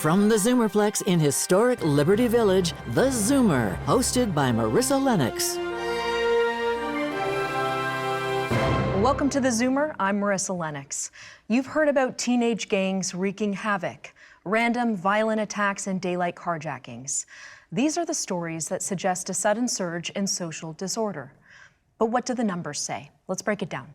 From the Zoomerplex in historic Liberty Village, the Zoomer, hosted by Marcell Wilson. Welcome to the Zoomer. I'm Marcell Wilson. You've heard about teenage gangs wreaking havoc, random violent attacks and daylight carjackings. These are the stories that suggest a sudden surge in social disorder. But what do the numbers say? Let's break it down.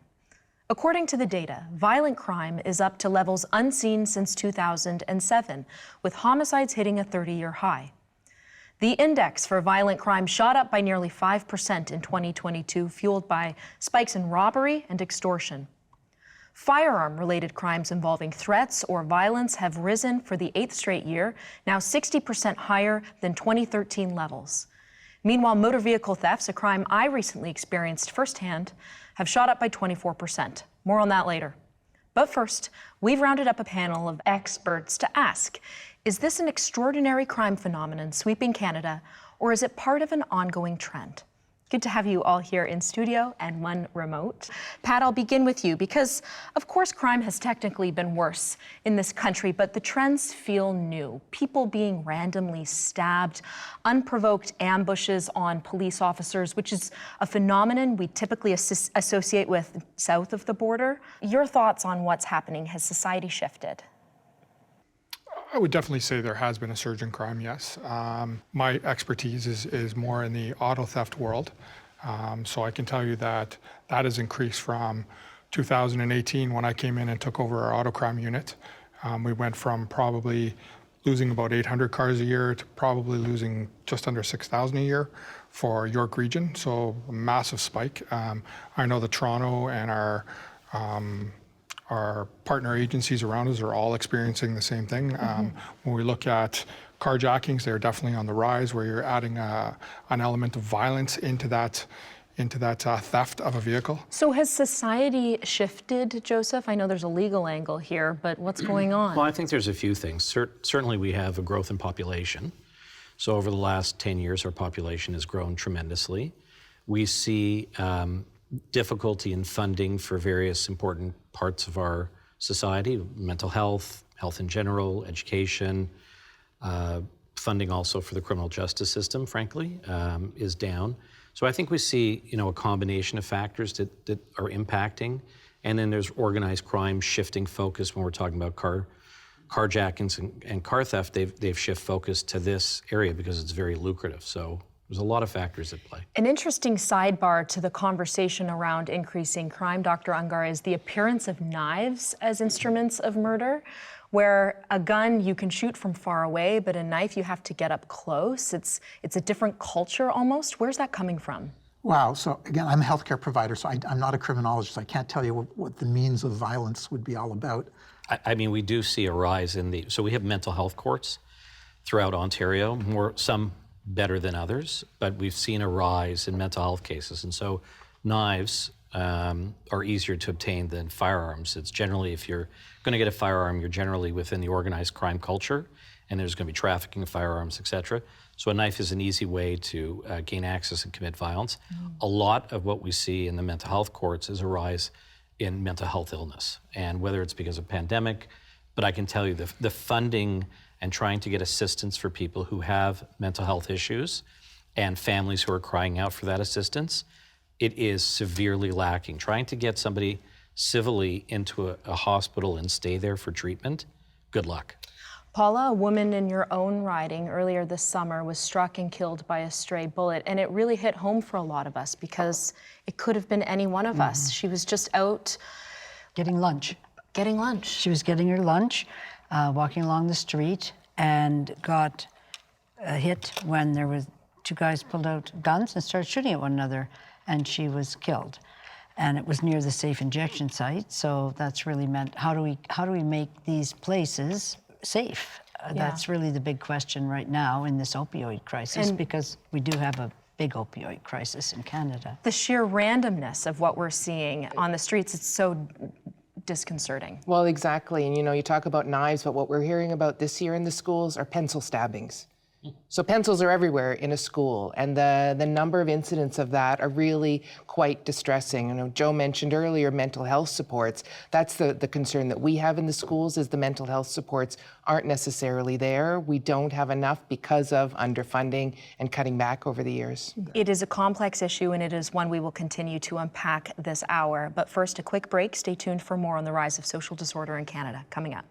According to the data, violent crime is up to levels unseen since 2007, with homicides hitting a 30-year high. The index for violent crime shot up by nearly 5% in 2022, fueled by spikes in robbery and extortion. Firearm-related crimes involving threats or violence have risen for the 8th straight year, now 60% higher than 2013 levels. Meanwhile, motor vehicle thefts, a crime I recently experienced firsthand, have shot up by 24%. More on that later. But first, we've rounded up a panel of experts to ask, is this an extraordinary crime phenomenon sweeping Canada, or is it part of an ongoing trend? Good to have you all here in studio and one remote. Pat, I'll begin with you because, of course, crime has technically been worse in this country, but the trends feel new. People being randomly stabbed, unprovoked ambushes on police officers, which is a phenomenon we typically associate with south of the border. Your thoughts on what's happening? Has society shifted? I would definitely say there has been a surge in crime, yes. My expertise is more in the auto theft world. So I can tell you that has increased from 2018 when I came in and took over our auto crime unit. We went from probably losing about 800 cars a year to probably losing just under 6,000 a year for York Region, so a massive spike. I know that Toronto and our partner agencies around us are all experiencing the same thing. When we look at carjackings, they're definitely on the rise, where you're adding an element of violence into that theft of a vehicle. So has society shifted, Joseph? I know there's a legal angle here, but what's going on? Well, I think there's a few things. Certainly we have a growth in population. So over the last 10 years, our population has grown tremendously. We see difficulty in funding for various important parts of our society, mental health, health in general, education, funding also for the criminal justice system, frankly, is down. So I think we see, a combination of factors that are impacting. And then there's organized crime shifting focus when we're talking about carjackings and car theft. They've shifted focus to this area because it's very lucrative. So there's a lot of factors at play. An interesting sidebar to the conversation around increasing crime, Dr. Ungar, is the appearance of knives as instruments of murder, where a gun you can shoot from far away, but a knife you have to get up close. It's a different culture almost. Where's that coming from? Wow, so again, I'm a healthcare provider, so I'm not a criminologist. I can't tell you what the means of violence would be all about. I mean, we do see a rise so we have mental health courts throughout Ontario, some better than others, but we've seen a rise in mental health cases. And so knives are easier to obtain than firearms. It's generally, if you're going to get a firearm, you're generally within the organized crime culture, and there's going to be trafficking of firearms, etc. So a knife is an easy way to gain access and commit violence. A lot of what we see in the mental health courts is a rise in mental health illness, and whether it's because of pandemic, but I can tell you the funding and trying to get assistance for people who have mental health issues and families who are crying out for that assistance, it is severely lacking. Trying to get somebody civilly into a hospital and stay there for treatment, good luck. Paula, a woman in your own riding earlier this summer was struck and killed by a stray bullet, and it really hit home for a lot of us because it could have been any one of us. She was just out getting lunch. She was getting her lunch, walking along the street, and got hit when there was two guys pulled out guns and started shooting at one another, and she was killed. And it was near the safe injection site, so that's really meant, how do we make these places safe? That's really the big question right now in this opioid crisis, because we do have a big opioid crisis in Canada. The sheer randomness of what we're seeing on the streets, it's so disconcerting. Well, exactly. And you talk about knives, but what we're hearing about this year in the schools are pencil stabbings. So pencils are everywhere in a school, and the number of incidents of that are really quite distressing. You know, Joe mentioned earlier mental health supports. That's the concern that we have in the schools, is the mental health supports aren't necessarily there. We don't have enough because of underfunding and cutting back over the years. It is a complex issue, and it is one we will continue to unpack this hour. But first, a quick break. Stay tuned for more on the rise of social disorder in Canada coming up.